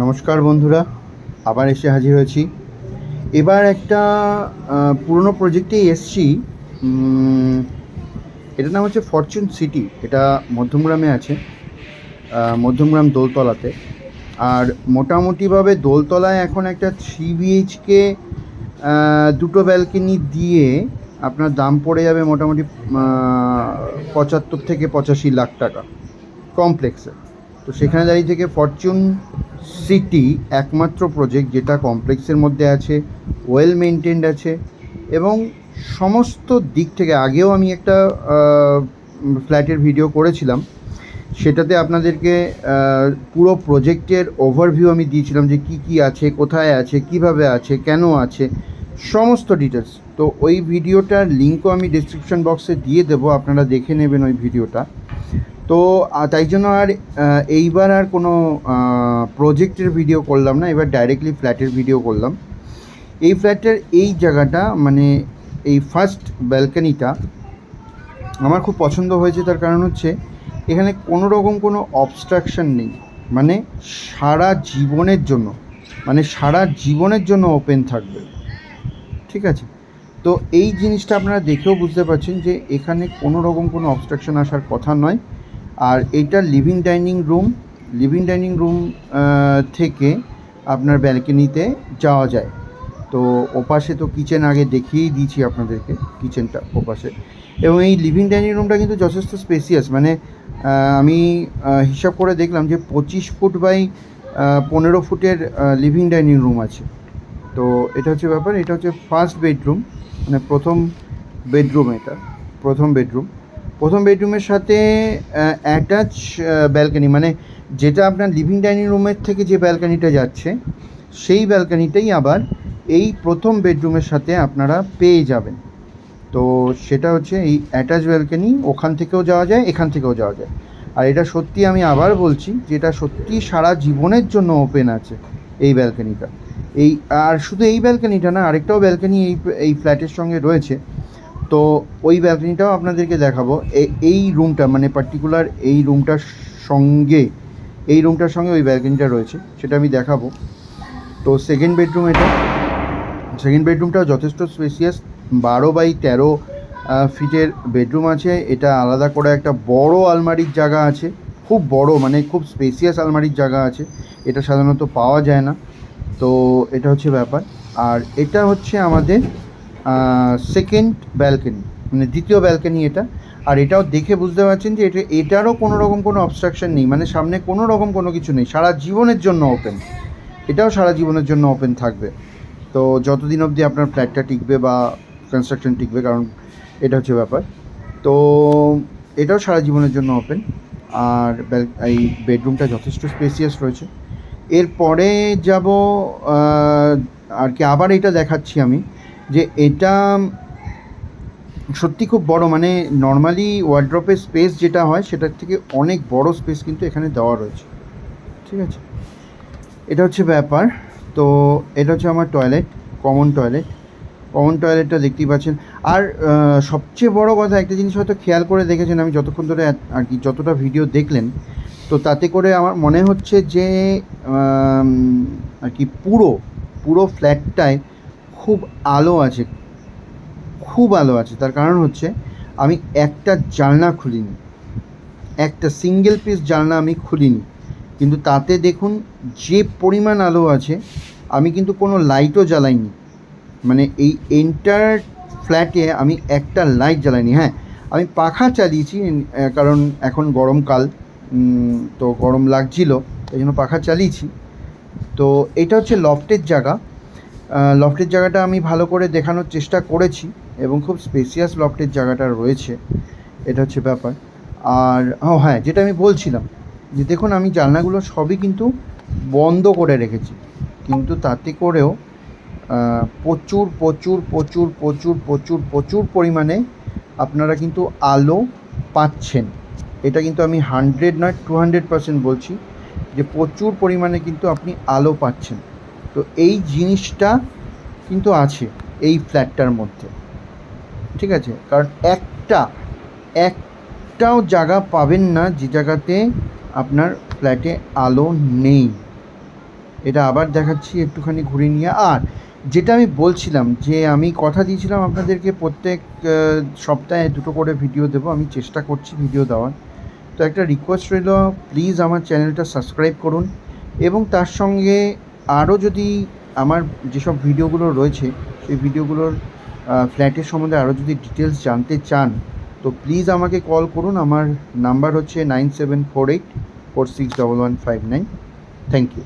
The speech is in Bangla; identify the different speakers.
Speaker 1: নমস্কার বন্ধুরা, আবার এসে হাজির হয়েছি। এবার একটা পুরনো প্রজেক্টেই এসছি। এটার নাম হচ্ছে ফরচুন সিটি। এটা মধ্যমগ্রামে আছে, মধ্যমগ্রাম দোলতলাতে। আর মোটামুটিভাবে দোলতলায় এখন একটা 3 BHK দুটো ব্যালকনি দিয়ে আপনার দাম পড়ে যাবে মোটামুটি 75 থেকে 85 লাখ টাকা কমপ্লেক্সে। তো সেখানে দাঁড়িয়ে থেকে ফরচুন সিটি একমাত্র প্রজেক্ট যেটা কমপ্লেক্সের মধ্যে আছে, ওয়েল মেনটেন্ড আছে এবং সমস্ত দিক থেকে আগেও আমি একটা ফ্ল্যাটের ভিডিও করেছিলাম, সেটাতে আপনাদেরকে পুরো প্রজেক্টের ওভারভিউ আমি দিয়েছিলাম যে কী কী আছে, কোথায় আছে, কিভাবে আছে, কেন আছে, সমস্ত ডিটেলস। তো ওই ভিডিওটার লিঙ্কও আমি ডিসক্রিপশন বক্সে দিয়ে দেবো, আপনারা দেখে নেবেন ওই ভিডিওটা। তো তাই জন্য আর এইবার আর কোনো প্রজেক্টের ভিডিও করলাম না, এবার ডাইরেক্টলি ফ্ল্যাটের ভিডিও করলাম। এই ফ্ল্যাটের এই জায়গাটা মানে এই ফার্স্ট ব্যালকনিটা আমার খুব পছন্দ হয়েছে। তার কারণ হচ্ছে এখানে কোনো রকম কোনো অবস্ট্রাকশন নেই, মানে সারা জীবনের জন্য ওপেন থাকবে। ঠিক আছে, তো এই জিনিসটা আপনারা দেখেও বুঝতে পারছেন যে এখানে কোনো রকম কোনো অবস্ট্রাকশন আসার কথা নয়। আর এইটা লিভিং ডাইনিং রুম থেকে আপনার ব্যালকনিতে যাওয়া যায়। তো ওপাশে তো কিচেন আগে দেখিয়েই দিয়েছি আপনাদেরকে, কিচেনটা ওপাশে। এবং এই লিভিং ডাইনিং রুমটা কিন্তু যথেষ্ট স্পেসিয়াস, মানে আমি হিসাব করে দেখলাম যে 25 ফুট বাই 15 ফুটের লিভিং ডাইনিং রুম আছে। তো এটা হচ্ছে ব্যাপার। এটা হচ্ছে ফার্স্ট বেডরুম, মানে প্রথম বেডরুমের সাথে অ্যাটাচ ব্যালকনি, মানে যেটা আপনার লিভিং ডাইনিং রুমের থেকে যে ব্যালকনিটা যাচ্ছে সেই ব্যালকনিটাই আবার এই প্রথম বেডরুমের সাথে আপনারা পেয়ে যাবেন। তো সেটা হচ্ছে এই অ্যাটাচ ব্যালকনি, ওখান থেকেও যাওয়া যায়, এখান থেকেও যাওয়া যায়। আর এটা সত্যি, আমি আবার বলছি যে এটা সত্যি সারা জীবনের জন্য ওপেন আছে এই ব্যালকনিটা। আর শুধু এই ব্যালকনিটা না, আরেকটাও ব্যালকনি এই ফ্ল্যাটের সঙ্গে রয়েছে। তো ওই ব্যালকনিটাও আপনাদেরকে দেখাবো। এই রুমটা মানে পার্টিকুলার এই রুমটার সঙ্গে ওই ব্যালকনিটা রয়েছে, সেটা আমি দেখাবো। তো সেকেন্ড বেডরুমটাও যথেষ্ট স্পেসিয়াস, 12 বাই 13 ফিটের বেডরুম আছে। এটা আলাদা করে একটা বড় আলমারির জায়গা আছে, খুব বড়, মানে খুব স্পেসিয়াস আলমারির জায়গা আছে। এটা সাধারণত পাওয়া যায় না। তো এটা হচ্ছে ব্যাপার। আর এটা হচ্ছে আমাদের সেকেন্ড ব্যালকনি, মানে দ্বিতীয় ব্যালকনি এটা। আর এটাও দেখে বুঝতে পারছেন যে এটারও কোনো রকম কোনো অবস্ট্রাকশন নেই, মানে সামনে কোনো রকম কোনো কিছু নেই, সারা জীবনের জন্য ওপেন। এটাও সারা জীবনের জন্য ওপেন থাকবে। তো যতদিন অবধি আপনার ফ্ল্যাটটা টিকবে বা কনস্ট্রাকশন টিকবে, কারণ এটা হচ্ছে ব্যাপার। তো এটাও সারা জীবনের জন্য ওপেন। আর এই বেডরুমটা যথেষ্ট স্পেসিয়াস রয়েছে। এরপরে যাব আর কি, আবার এটা দেখাচ্ছি আমি যে এটা সত্যি খুব বড়, মানে নর্মালি ওয়ার্ড্রপের স্পেস যেটা হয় সেটার থেকে অনেক বড় স্পেস কিন্তু এখানে দেওয়া রয়েছে। ঠিক আছে, এটা হচ্ছে ব্যাপার। তো এটা হচ্ছে আমার কমন টয়লেটটা দেখতেই পাচ্ছেন। আর সবচেয়ে বড় কথা, একটা জিনিস হয়তো খেয়াল করে দেখেছেন, আমি যতক্ষণ ধরে আর কি যতটা ভিডিও দেখলেন, তো তাতে করে আমার মনে হচ্ছে যে আর কি পুরো ফ্ল্যাটটায় খুব আলো আছে। তার কারণ হচ্ছে আমি একটা জানলা খুলিনি, একটা সিঙ্গেল পিস জানলা আমি খুলিনি, কিন্তু তাতে দেখুন যে পরিমাণ আলো আছে। আমি কিন্তু কোনো লাইটও জ্বালাইনি, মানে এই এন্টার ফ্ল্যাটে আমি একটা লাইট জ্বালাইনি। হ্যাঁ, আমি পাখা চালিয়েছি, কারণ এখন গরমকাল, তো গরম লাগছিল, এই জন্য পাখা চালিয়েছি। তো এটা হচ্ছে লফটের জায়গাটা আমি ভালো করে দেখানোর চেষ্টা করেছি এবং খুব স্পেসিয়াস লফটের জায়গাটা রয়েছে। এটা হচ্ছে ব্যাপার। আর হ্যাঁ, যেটা আমি বলছিলাম যে দেখুন আমি জানলাগুলো সবই কিন্তু বন্ধ করে রেখেছি, কিন্তু তাতে করেও প্রচুর পরিমাণে আপনারা কিন্তু আলো পাচ্ছেন। এটা কিন্তু আমি 100 নয় 200% বলছি যে প্রচুর পরিমাণে কিন্তু আপনি আলো পাচ্ছেন। তো এই জিনিসটা কিন্তু আছে এই ফ্ল্যাটটার মধ্যে। ঠিক আছে, কারণ একটাও জায়গা পাবেন না যে জায়গাতে আপনার ফ্ল্যাটে আলো নেই। এটা আবার দেখাচ্ছি একটুখানি ঘুরে নিয়ে। আর যেটা আমি বলছিলাম যে আমি কথা দিয়েছিলাম আপনাদেরকে প্রত্যেক সপ্তাহে 2টো করে ভিডিও দেবো, আমি চেষ্টা করছি ভিডিও দেওয়ার। তো একটা রিকোয়েস্ট রইল, প্লিজ আমার চ্যানেলটা সাবস্ক্রাইব করুন এবং তার সঙ্গে আরও যদি আমার যেসব ভিডিওগুলো রয়েছে সেই ভিডিওগুলোর ফ্ল্যাটের সম্বন্ধে আরও যদি ডিটেলস জানতে চান তো প্লিজ আমাকে কল করুন। আমার নাম্বার হচ্ছে 9748461159। Thank you.